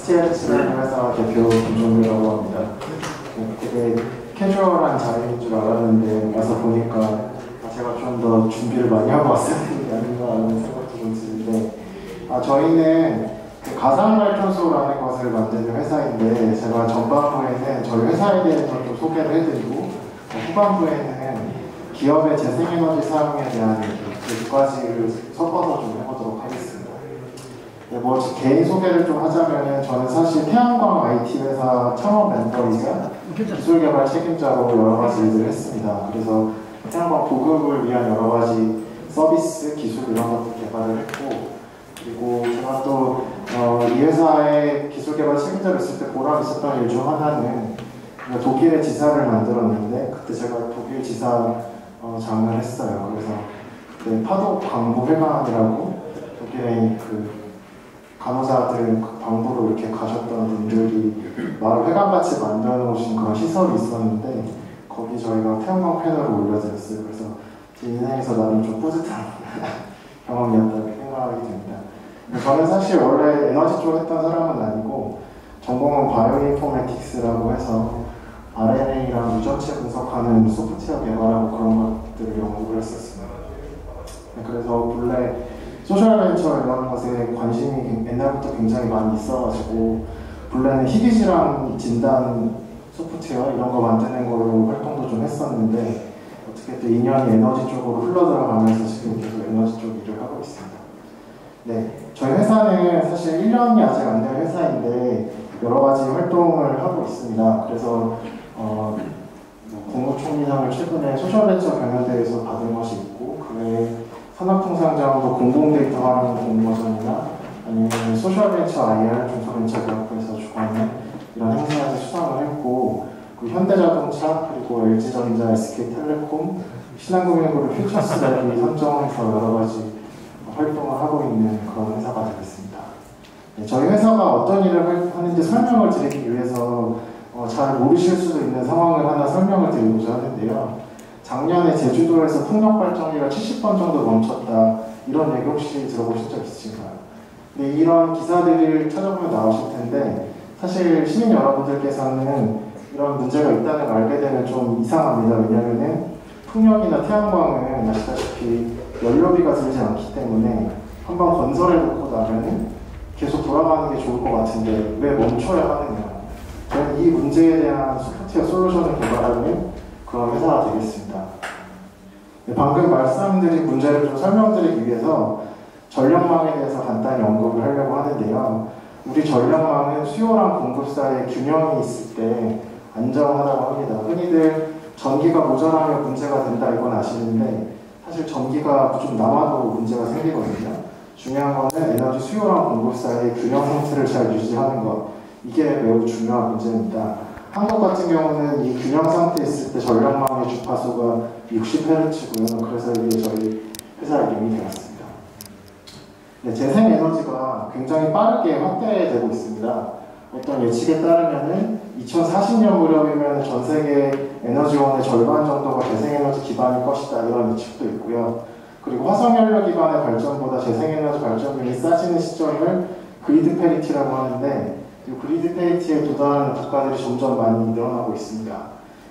STLH라는 회사 대표 김종규라고 합니다. 되게 캐주얼한 자리인 줄 알았는데 와서 보니까 제가 좀 더 준비를 많이 하고 왔어야 되는 게 아닌가 하는 생각도 좀 드는데, 저희는 가상발전소라는 것을 만드는 회사인데, 제가 전반부에는 저희 회사에 대해서 좀 소개를 해드리고, 후반부에는 기업의 재생에너지 사용에 대한 두 가지를 섞어서 좀 해보도록 하겠습니다. 네, 개인 소개를 좀 하자면, 저는 사실 태양광 IT 회사 창업 멘토이자 기술개발 책임자로 여러 가지 일들을 했습니다. 그래서 태양광 보급을 위한 여러 가지 서비스, 기술 이런 것도 개발을 했고, 그리고 제가 또 이 회사의 기술개발 책임자로 있을 때 보람 있었던 일 중 하나는 독일의 지사를 만들었는데, 그때 제가 독일 지사 장을 했어요. 그래서 그때 파독 광부회관이라고 독일의 그 간호사들 방부로 이렇게 가셨던 분들이 마을 회관같이 만들어 놓으신 그런 시설이 있었는데, 거기 저희가 태양광 패널을 올려드렸어요. 그래서 제 인생에서 나름 좀 뿌듯한 경험이었다고 생각이 듭니다. 저는 사실 원래 에너지 쪽 했던 사람은 아니고, 전공은 바이오인포메틱스라고 해서 RNA랑 유전체 분석하는 소프트웨어 개발하고 그런 것들을 연구를 했었습니다. 그래서 본래 소셜벤처 이런 것에 관심이 옛날부터 굉장히 많이 있어가지고, 본래는 희귀질환 진단 소프트웨어 이런 거 만드는 걸로 활동도 좀 했었는데, 어떻게 또 인연이 에너지 쪽으로 흘러들어가면서 지금 계속 에너지 쪽 일을 하고 있습니다. 네, 저희 회사는 사실 1년이 아직 안 된 회사인데 여러 가지 활동을 하고 있습니다. 그래서 국무총리상을 최근에 소셜벤처 경연대회에서 받은 것이 있고, 그 외에 산업통상자원부 공공데이터 활용 공모전이나 아니면 소셜벤처 IR 중소벤처기업부에서 주관하는 이런 행사에서 수상을 했고, 그 현대자동차, 그리고 LG전자, SK텔레콤, 신한금융그룹 퓨처스랩이 선정해서 여러 가지 활동을 하고 있는 그런 회사가 되겠습니다. 네, 저희 회사가 어떤 일을 하는지 설명을 드리기 위해서 잘 모르실 수도 있는 상황을 하나 설명을 드리고자 하는데요. 작년에 제주도에서 풍력 발전기가 70번 정도 멈췄다, 이런 얘기 혹시 들어보신 적 있으신가요? 네, 이런 기사들을 찾아보면 나오실 텐데, 사실 시민 여러분들께서는 이런 문제가 있다는 걸 알게 되면 좀 이상합니다. 왜냐하면 풍력이나 태양광은 아시다시피 연료비가 들지 않기 때문에 한번 건설해 놓고 나면은 계속 돌아가는 게 좋을 것 같은데 왜 멈춰야 하느냐. 저는 이 문제에 대한 소프트웨어 솔루션을 개발하는 그런 회사가 되겠습니다. 네, 방금 말씀드린 문제를 좀 설명드리기 위해서 전력망에 대해서 간단히 언급을 하려고 하는데요. 우리 전력망은 수요랑 공급 사이에 균형이 있을 때 안정하다고 합니다. 흔히들 전기가 모자라면 문제가 된다, 이건 아시는데 사실 전기가 좀 남아도 문제가 생기거든요. 중요한 거는 에너지 수요랑 공급 사이의 균형 상태를 잘 유지하는 것, 이게 매우 중요한 문제입니다. 한국 같은 경우는 이 균형 상태에 있을 때 전력망의 주파수가 60Hz고요. 그래서 이게 저희 회사 이름이 되었습니다. 네, 재생에너지가 굉장히 빠르게 확대되고 있습니다. 어떤 예측에 따르면은 2040년 무렵이면 전 세계 에너지원의 절반 정도가 재생에너지 기반일 것이다, 이런 예측도 있고요. 그리고 화석연료 기반의 발전보다 재생에너지 발전량이 싸지는 시점을 그리드 페리티라고 하는데, 이 그리드 페리티에 도달하는 국가들이 점점 많이 늘어나고 있습니다.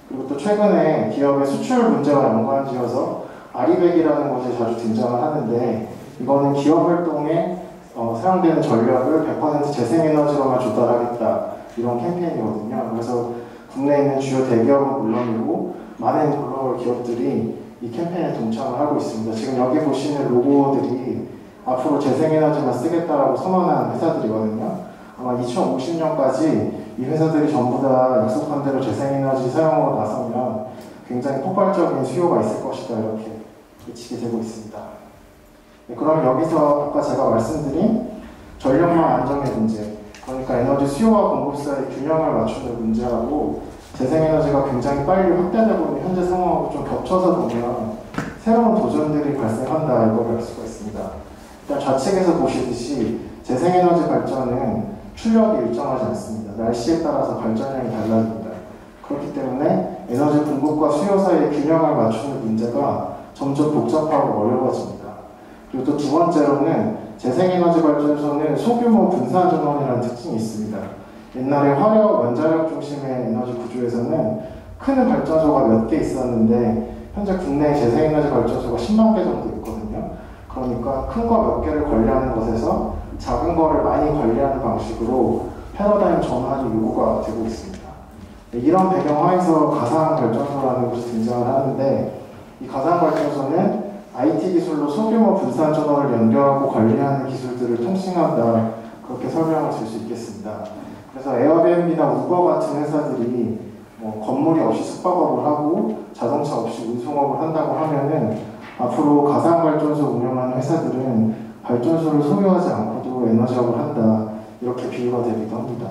그리고 또 최근에 기업의 수출 문제와 연관지어서 아리백이라는 것이 자주 등장을 하는데, 이거는 기업 활동에 사용되는 전력을 100% 재생에너지로만 조달하겠다, 이런 캠페인이거든요. 그래서 국내에 있는 주요 대기업은 물론이고 많은 글로벌 기업들이 이 캠페인에 동참을 하고 있습니다. 지금 여기 보시는 로고들이 앞으로 재생에너지만 쓰겠다라고 선언한 회사들이거든요. 아마 2050년까지 이 회사들이 전부 다 약속한 대로 재생에너지 사용으로 나서면 굉장히 폭발적인 수요가 있을 것이다, 이렇게 예측이 되고 있습니다. 네, 그럼 여기서 아까 제가 말씀드린 전력망 안정의 문제, 그러니까 에너지 수요와 공급 사이의 균형을 맞추는 문제하고 재생에너지가 굉장히 빨리 확대되고 있는 현재 상황하고 좀 겹쳐서 보면 새로운 도전들이 발생한다, 이걸 알 수가 있습니다. 일단 좌측에서 보시듯이 재생에너지 발전은 출력이 일정하지 않습니다. 날씨에 따라서 발전량이 달라집니다. 그렇기 때문에 에너지 공급과 수요 사이의 균형을 맞추는 문제가 점점 복잡하고 어려워집니다. 그리고 또 두 번째로는 재생에너지 발전소는 소규모 분산전원이라는 특징이 있습니다. 옛날에 화력, 원자력 중심의 에너지 구조에서는 큰 발전소가 몇 개 있었는데 현재 국내 재생에너지 발전소가 10만 개 정도 있거든요. 그러니까 큰 거 몇 개를 관리하는 것에서 작은 거를 많이 관리하는 방식으로 패러다임 전환이 요구가 되고 있습니다. 이런 배경하에서 가상발전소라는 것이 등장을 하는데, 이 가상발전소는 IT 기술로 소규모 분산 전원을 연결하고 관리하는 기술들을 통칭한다, 그렇게 설명을 드릴 수 있겠습니다. 그래서 에어비앤비나 우버 같은 회사들이 건물이 없이 숙박업을 하고 자동차 없이 운송업을 한다고 하면은 앞으로 가상발전소 운영하는 회사들은 발전소를 소유하지 않고도 에너지업을 한다, 이렇게 비유가 되기도 합니다.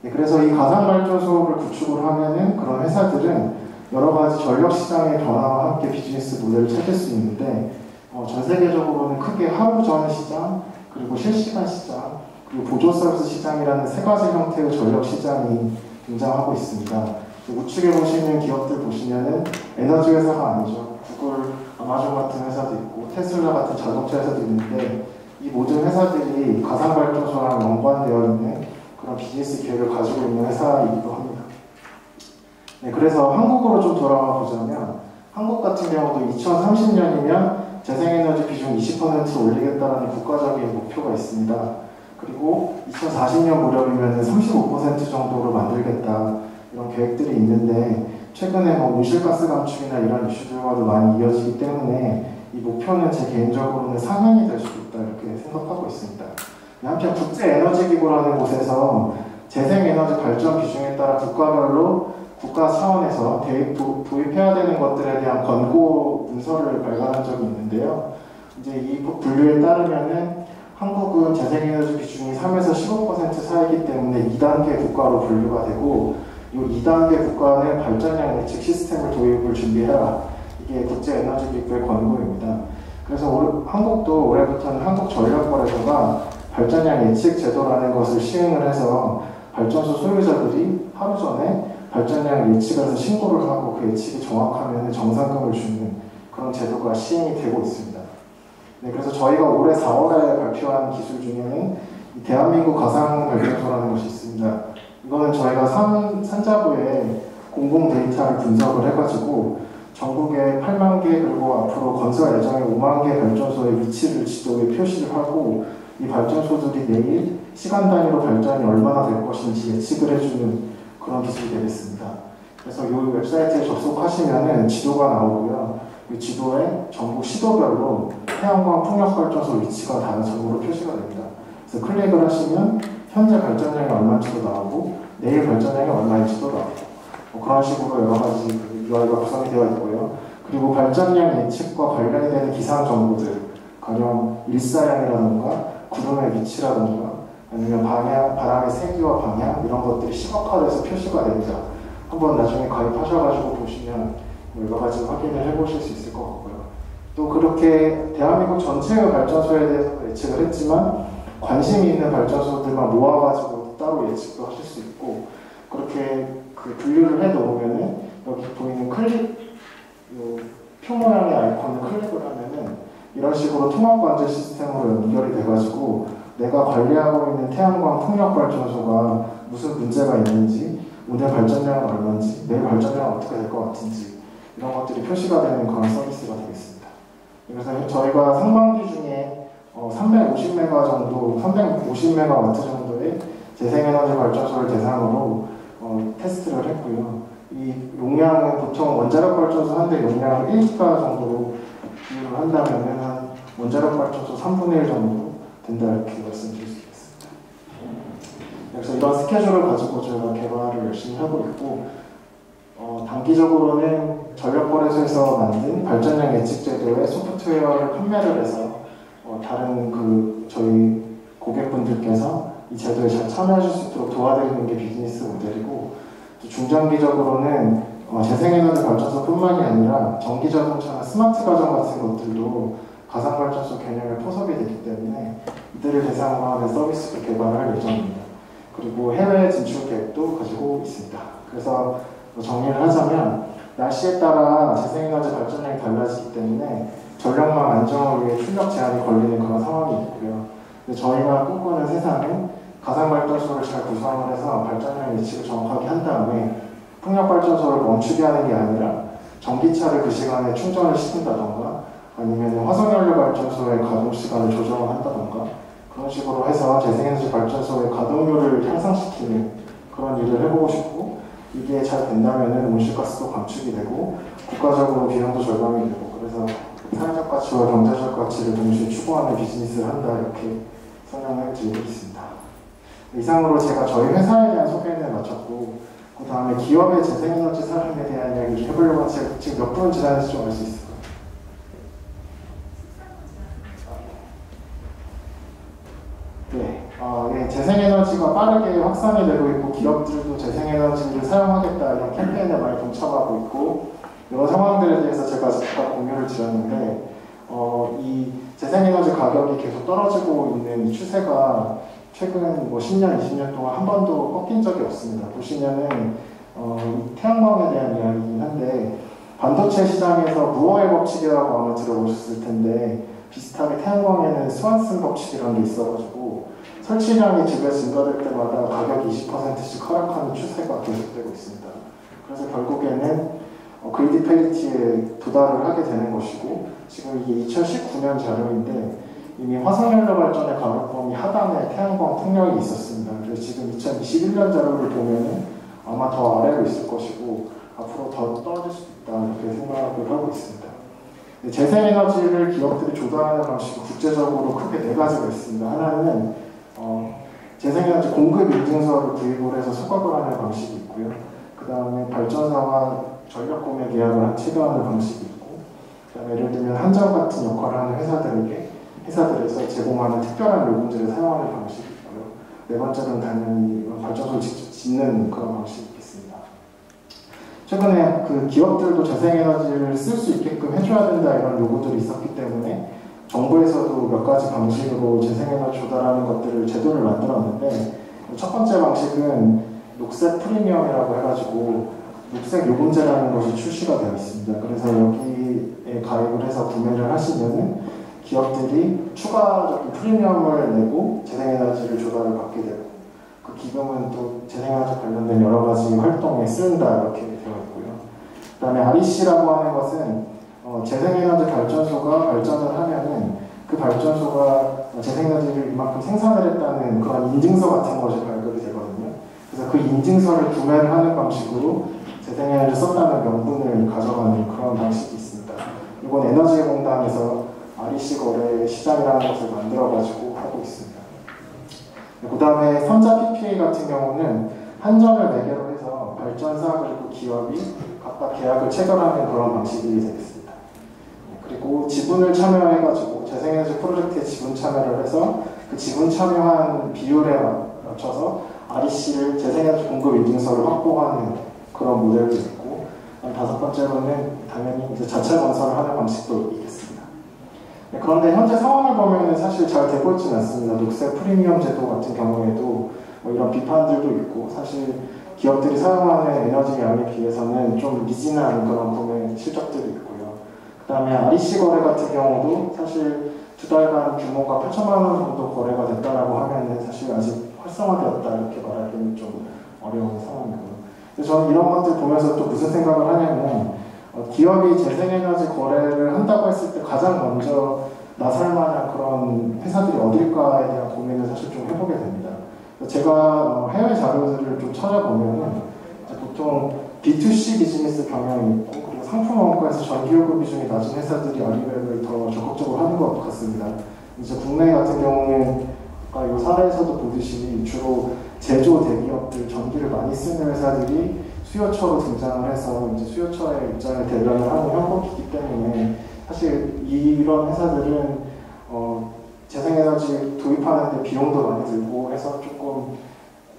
그래서 이 가상발전소를 구축을 하면은 그런 회사들은 여러 가지 전력 시장의 변화와 함께 비즈니스 모델을 찾을 수 있는데, 전 세계적으로는 크게 하루 전 시장, 그리고 실시간 시장, 그리고 보조 서비스 시장이라는 세 가지 형태의 전력 시장이 등장하고 있습니다. 우측에 보시는 기업들 보시면은 에너지 회사가 아니죠. 구글, 아마존 같은 회사도 있고 테슬라 같은 자동차 회사도 있는데, 이 모든 회사들이 가상발전소랑 연관되어 있는 그런 비즈니스 기획을 가지고 있는 회사이기도 합니다. 네, 그래서 한국으로 좀 돌아와 보자면, 한국 같은 경우도 2030년이면 재생에너지 비중 20% 올리겠다는 국가적인 목표가 있습니다. 그리고 2040년 무렵이면 35% 정도로 만들겠다, 이런 계획들이 있는데, 최근에 온실가스 감축이나 이런 이슈들과도 많이 이어지기 때문에 이 목표는 제 개인적으로는 상향이 될 수도 있다, 이렇게 생각하고 있습니다. 한편 국제에너지기구라는 곳에서 재생에너지 발전 비중에 따라 국가별로 국가 차원에서 도입해야 되는 것들에 대한 권고 문서를 발간한 적이 있는데요. 이제 이 분류에 따르면은 한국은 재생에너지 비중이 3에서 15% 사이기 때문에 2단계 국가로 분류가 되고, 이 2단계 국가는 발전량 예측 시스템을 도입을 준비해라, 이게 국제에너지기구의 권고입니다. 그래서 한국도 올해부터는 한국전력거래소가 발전량 예측 제도라는 것을 시행을 해서 발전소 소유자들이 하루 전에 발전량 예측을 해서 신고를 하고 그 예측이 정확하면 정산금을 주는 그런 제도가 시행이 되고 있습니다. 네, 그래서 저희가 올해 4월에 발표한 기술 중에는 대한민국 가상발전소라는 것이 있습니다. 이거는 저희가 산자부에 공공 데이터를 분석을 해가지고 전국에 8만 개, 그리고 앞으로 건설 예정의 5만 개 발전소의 위치를 지도에 표시를 하고, 이 발전소들이 내일 시간 단위로 발전이 얼마나 될 것인지 예측을 해주는 그런 기술이 되겠습니다. 그래서 이 웹사이트에 접속하시면은 지도가 나오고요. 이 지도에 전국 시도별로 태양광 풍력발전소 위치가 단적으로 표시가 됩니다. 그래서 클릭을 하시면 현재 발전량이 얼마인지도 나오고 내일 발전량이 얼마인지도 나오고, 그런 식으로 여러 가지 UI가 구성이 되어 있고요. 그리고 발전량 예측과 관련이 되는 기상 정보들, 가령 일사량이라든가 구름의 위치라든가 아니면 바람의 세기와 방향, 이런 것들이 시각화돼서 표시가 됩니다. 한번 나중에 가입하셔가지고 보시면 여러 가지 확인을 해보실 수 있을 것 같고요. 또 그렇게 대한민국 전체의 발전소에 대해서 예측을 했지만 관심이 있는 발전소들만 모아가지고 따로 예측도 하실 수 있고, 그렇게 그 분류를 해놓으면은 여기 보이는 표 모양의 아이콘을 클릭을 하면은 이런 식으로 통합관제 시스템으로 연결이 돼가지고 내가 관리하고 있는 태양광 풍력발전소가 무슨 문제가 있는지, 오늘 발전량은 얼마인지, 내일 발전량은 어떻게 될 것 같은지, 이런 것들이 표시가 되는 그런 서비스가 되겠습니다. 그래서 저희가 상반기 중에 350메가 정도, 350메가와트 정도의 재생에너지 발전소를 대상으로 테스트를 했고요. 이 용량은 보통 원자력 발전소 한 대 용량을 1기가 정도로 비율을 한다면 한 원자력 발전소 3분의 1 정도 된다, 이렇게 말씀드릴 수 있겠습니다. 그래서 이런 스케줄을 가지고 저희가 개발을 열심히 하고 있고, 단기적으로는 전력거래소에서 만든 발전량 예측 제도의 소프트웨어를 판매를 해서 다른 저희 고객분들께서 이 제도에 잘 참여하실 수 있도록 도와드리는 게 비즈니스 모델이고, 또 중장기적으로는 재생에너지 발전소뿐만이 아니라 전기자동차나 스마트 가전 같은 것들도 가상발전소 개념에 포섭이 되기 때문에 이들을 대상으로 하는 서비스를 개발할 예정입니다. 그리고 해외 진출 계획도 가지고 있습니다. 그래서 정리를 하자면, 날씨에 따라 재생에너지 발전량이 달라지기 때문에 전력망 안정을 위해 출력 제한이 걸리는 그런 상황이 있고요. 저희가 꿈꾸는 세상은 가상발전소를 잘 구성을 해서 발전량 예측을 정확하게 한 다음에 풍력발전소를 멈추게 하는 게 아니라 전기차를 그 시간에 충전을 시킨다던가 아니면 화석연료 발전소의 가동 시간을 조정을 한다던가 그런 식으로 해서 재생에너지 발전소의 가동률을 향상시키는 그런 일을 해보고 싶고, 이게 잘 된다면 온실가스도 감축이 되고 국가적으로 비용도 절감이 되고, 그래서 사회적 가치와 경제적 가치를 동시에 추구하는 비즈니스를 한다, 이렇게 설명을 드리고 있습니다. 이상으로 제가 저희 회사에 대한 소개는 마쳤고, 그 다음에 기업의 재생에너지 사용에 대한 이야기를 해보려고 하는데 지금 몇 분 지났는지 좀 알 수 있을까요? 네, 재생에너지가 빠르게 확산이 되고 있고 기업들도 재생에너지를 사용하겠다 이런 캠페인에 많이 동참하고 있고, 이런 상황들에 대해서 제가 잠깐 공유를 드렸는데 이 재생에너지 가격이 계속 떨어지고 있는 이 추세가 최근 10년, 20년 동안 한 번도 꺾인 적이 없습니다. 보시면은 태양광에 대한 이야기이긴 한데, 반도체 시장에서 무어의 법칙이라고 아마 들어보셨을 텐데, 비슷하게 태양광에는 스완슨 법칙이라는 게 있어가지고 설치량이 두 배 증가될 때마다 가격이 20%씩 하락하는 추세가 계속되고 있습니다. 그래서 결국에는 그리드 페리티에 도달을 하게 되는 것이고, 지금 이게 2019년 자료인데 이미 화석연료 발전의 가격범위 하단에 태양광 풍력이 있었습니다. 그래서 지금 2021년 자료를 보면은 아마 더 아래로 있을 것이고 앞으로 더 떨어질 수 있다, 이렇게 생각을 하고 있습니다. 재생에너지를 기업들이 조달하는 방식이 국제적으로 크게 네 가지가 있습니다. 하나는 재생에너지 공급 인증서를 구입을 해서 수급을 하는 방식이 있고요. 그 다음에 발전사와 전력 구매 계약을 체결하는 방식이 있고, 그 다음에 예를 들면 한전 같은 역할을 하는 회사들에서 제공하는 특별한 요금제를 사용하는 방식이 있고요. 네 번째는 당연히 발전소를 직접 짓는 그런 방식이 있겠습니다. 최근에 그 기업들도 재생에너지를 쓸 수 있게끔 해줘야 된다 이런 요구들이 있었기 때문에 정부에서도 몇 가지 방식으로 재생에너지 조달하는 것들을 제도를 만들었는데, 첫 번째 방식은 녹색 프리미엄이라고 해가지고 녹색 요금제라는 것이 출시가 되어 있습니다. 그래서 여기에 가입을 해서 구매를 하시면은 기업들이 추가적인 프리미엄을 내고 재생에너지를 조달을 받게 되고, 그 기금은 또 재생에너지 관련된 여러 가지 활동에 쓰인다, 이렇게 되어 있고요. 그 다음에 REC라고 하는 것은 재생에너지 발전소가 발전을 하면은 그 발전소가 재생에너지를 이만큼 생산을 했다는 그런 인증서 같은 것이 발급이 되거든요. 그래서 그 인증서를 구매를 하는 방식으로 재생에너지를 썼다는 명분을 가져가는 그런 방식이 있습니다. 이건 에너지공단에서 REC 거래 시장이라는 것을 만들어가지고 하고 있습니다. 그 다음에 선자 PPA 같은 경우는 한전을 매개로 해서 발전사 그리고 기업이 각각 계약을 체결하는 그런 방식이 되겠습니다. 그리고 지분을 참여해가지고 재생에너지 프로젝트에 지분 참여를 해서 그 지분 참여한 비율에 맞춰서 REC를 재생에너지 공급 인증서를 확보하는 그런 모델도 있고, 다섯 번째로는 당연히 이제 자체 건설을 하는 방식도 있겠습니다. 그런데 현재 상황을 보면 사실 잘 되고 있지는 않습니다. 녹색 프리미엄 제도 같은 경우에도 이런 비판들도 있고, 사실 기업들이 사용하는 에너지 양에 비해서는 좀 미진한 그런 구매 실적들이 있고요. 그 다음에 REC 거래 같은 경우도 사실 두 달간 규모가 8천만 원 정도 거래가 됐다라고 하면은 사실 아직 활성화되었다, 이렇게 말하기는 좀 어려운 상황이고요. 그래서 저는 이런 것들 보면서 또 무슨 생각을 하냐면, 기업이 재생에너지 거래를 한다고 했을 때 가장 먼저 나설 만한 그런 회사들이 어딜까에 대한 고민을 사실 좀 해보게 됩니다. 제가 해외 자료들을 좀 찾아보면은 보통 B2C 비즈니스 경향이 있고, 그리고 상품 원가에서 전기요금 비중이 낮은 회사들이 아리백을 더 적극적으로 하는 것 같습니다. 이제 국내 같은 경우는 아까 이 사례에서도 보듯이 주로 제조 대기업들, 전기를 많이 쓰는 회사들이 수요처로 등장을 해서 이제 수요처의 입장을 대변을 하는 형국이기 때문에 사실 이런 회사들은 재생에너지 도입하는데 비용도 많이 들고 해서 조금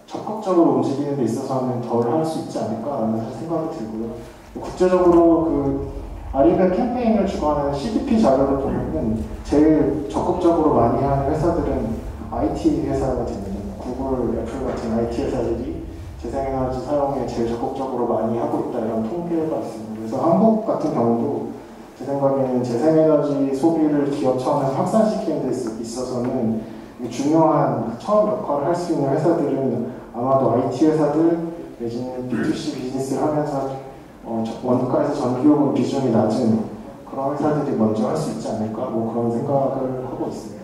적극적으로 움직이는 데 있어서는 덜 할 수 있지 않을까라는 생각이 들고요. 국제적으로 그 아리백 캠페인을 주관하는 CDP 자료를 보면은 제일 적극적으로 많이 하는 회사들은 IT 회사가 됩니다. 구글, 애플 같은 IT 회사들이 재생에너지 사용에 제일 적극적으로 많이 하고 있다, 이런 통계가 있습니다. 그래서 한국 같은 경우도 제 생각에는 재생에너지 소비를 기업 차원에서 확산시키는 데 있어서는 중요한 처음 역할을 할 수 있는 회사들은 아마도 IT 회사들 내지는 B2C 비즈니스를 하면서 원가에서 전기요금 비중이 낮은 그런 회사들이 먼저 할 수 있지 않을까 뭐 그런 생각을 하고 있습니다.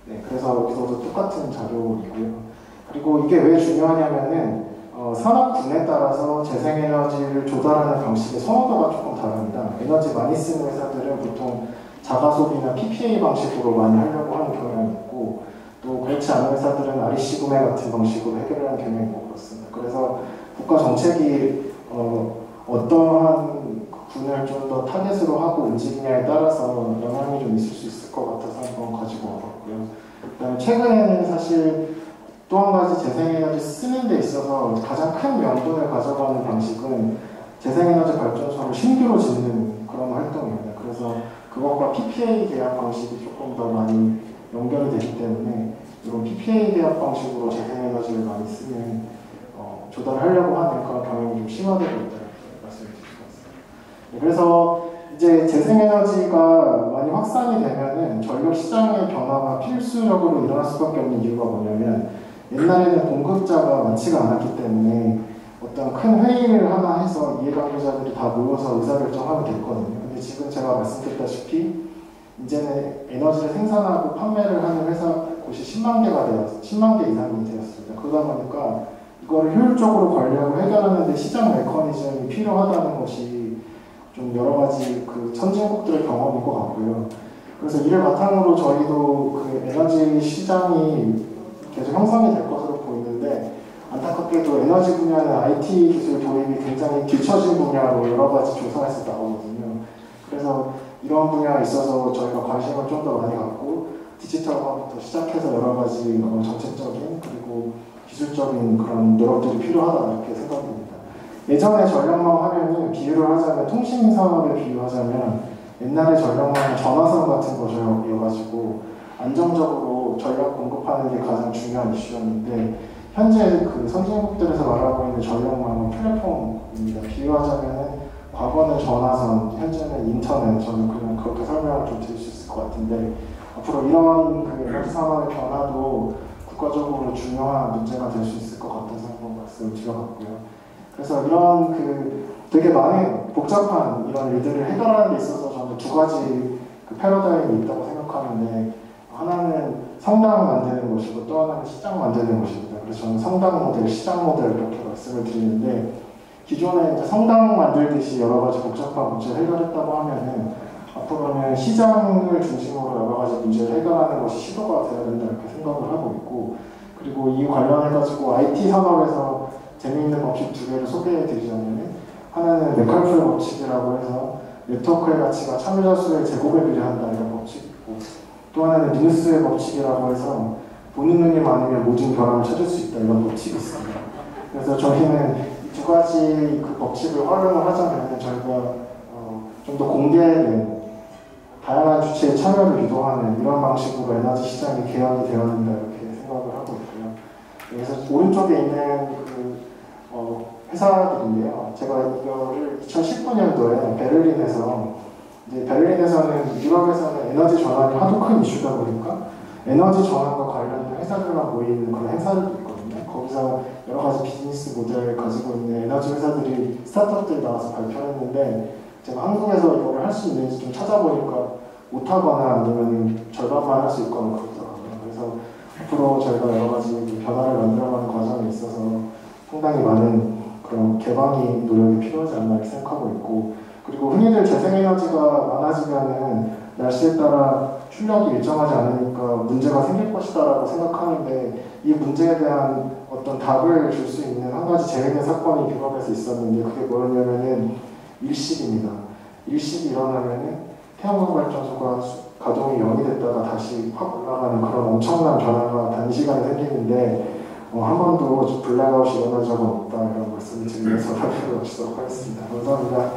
네, 그래서 여기서도 똑같은 자료이고요. 그리고 이게 왜 중요하냐면은 산업군에 따라서 재생에너지를 조달하는 방식의 선호도가 조금 다릅니다. 에너지 많이 쓰는 회사들은 보통 자가소비나 PPA 방식으로 많이 하려고 하는 경향이 있고, 또 그렇지 않은 회사들은 REC 구매 같은 방식으로 해결하는 경향이 있고 그렇습니다. 그래서 국가 정책이 어떠한 군을 좀 더 타겟으로 하고 움직이냐에 따라서 영향이 좀 있을 수 있을 것 같아서 한번 가지고 와봤고요. 그다음에 최근에는 사실 또 한 가지 재생에너지 쓰는 데 있어서 가장 큰 명분을 가져가는 방식은 재생에너지 발전소를 신규로 짓는 그런 활동입니다. 그래서 그것과 PPA 계약 방식이 조금 더 많이 연결이 되기 때문에 이런 PPA 계약 방식으로 재생에너지를 많이 쓰는 조달하려고 하는 그런 경향이 좀 심화되고 있다는 말씀을 드릴 것 같습니다. 그래서 이제 재생에너지가 많이 확산이 되면은 전력 시장의 변화가 필수적으로 일어날 수밖에 없는 이유가 뭐냐면 옛날에는 공급자가 많지가 않았기 때문에 어떤 큰 회의를 하나 해서 이해관계자들이 다 모여서 의사결정하면 됐거든요. 근데 지금 제가 말씀드렸다시피 이제는 에너지를 생산하고 판매를 하는 회사 곳이 10만 개 이상이 되었습니다. 그러다 보니까 이거를 효율적으로 관리하고 해결하는 데 시장 메커니즘이 필요하다는 것이 좀 여러 가지 그 선진국들의 경험인 것 같고요. 그래서 이를 바탕으로 저희도 그 에너지 시장이 계속 형성이 될 것으로 보이는데, 안타깝게도 에너지 분야는 IT 기술 도입이 굉장히 뒤처진 분야로 여러 가지 조사에서 나오거든요. 그래서 이런 분야에 있어서 저희가 관심을 좀 더 많이 갖고 디지털화부터 시작해서 여러 가지 정책적인 그리고 기술적인 그런 노력들이 필요하다 이렇게 생각됩니다. 예전에 전력망 하면은 비유를 하자면 통신 산업에 비유하자면 옛날에 전력망은 전화선 같은 거여가지고 안정적으로 전력 공급하는 게 가장 중요한 이슈였는데, 현재 그 선진국들에서 말하고 있는 전력망은 플랫폼입니다. 비유하자면은 과거는 전화선, 현재는 인터넷. 저는 그냥 그렇게 설명을 좀 드릴 수 있을 것 같은데, 앞으로 이런 그 에너지 산업의 변화도 국가적으로 중요한 문제가 될 수 있을 것 같아서 한번 말씀을 드려봤고요. 그래서 이런 그 되게 많은 복잡한 이런 일들을 해결하는 데 있어서 저는 두 가지 그 패러다임이 있다고 생각하는데, 하나는 성당을 만드는 것이고 또 하나는 시장 만드는 것입니다. 그래서 저는 성당 모델, 시장 모델 이렇게 말씀을 드리는데, 기존에 이제 성당 만들듯이 여러 가지 복잡한 문제를 해결했다고 하면은 앞으로는 시장을 중심으로 여러 가지 문제를 해결하는 것이 시도가 되어야 된다 이렇게 생각을 하고 있고, 그리고 이 관련해가지고 IT 산업에서 재미있는 법칙 두 개를 소개해 드리자면은, 하나는 메칼풀 법칙이라고 해서 네트워크의 가치가 참여자 수의 제곱에 비례한다 이런 법칙이고, 또 하나는 뉴스의 법칙이라고 해서 보는 눈이 많으면 모든 결함을 찾을 수 있다 이런 법칙이 있습니다. 그래서 저희는 이 두 가지 그 법칙을 활용을 하자면 저희가 좀 더 공개된 다양한 주체의 참여를 유도하는 이런 방식으로 에너지 시장이 개혁이 되어야 된다 이렇게 생각을 하고 있고요. 그래서 오른쪽에 있는 그 회사들인데요. 제가 이거를 2019년도에 베를린에서는 유럽에서는 에너지 전환이 하도 큰 이슈다 보니까 에너지 전환과 관련된 회사들만 모이는 그런 행사들도 있거든요. 거기서 여러 가지 비즈니스 모델을 가지고 있는 에너지 회사들이 스타트업들이 나와서 발표를 했는데, 제가 한국에서 이거를 할 수 있는지 좀 찾아보니까 못하거나 아니면 절반만 할 수 있거나 그렇더라고요. 그래서 앞으로 저희가 여러 가지 변화를 만들어가는 과정에 있어서 상당히 많은 그런 개방이 노력이 필요하지 않나 이렇게 생각하고 있고, 그리고 흔히들 재생에너지가 많아지면은 날씨에 따라 출력이 일정하지 않으니까 문제가 생길 것이다라고 생각하는데, 이 문제에 대한 어떤 답을 줄 수 있는 한 가지 재밌는 사건이 유럽에서 있었는데, 그게 뭐였냐면은 일식입니다. 일식이 일어나면은 태양광 발전소가 가동이 0이 됐다가 다시 확 올라가는 그런 엄청난 변화가 단시간에 생기는데, 한 번도 블랙아웃이 일어난 적은 없다 이런 말씀을 드리면서 발표를 마치도록 하겠습니다. 감사합니다.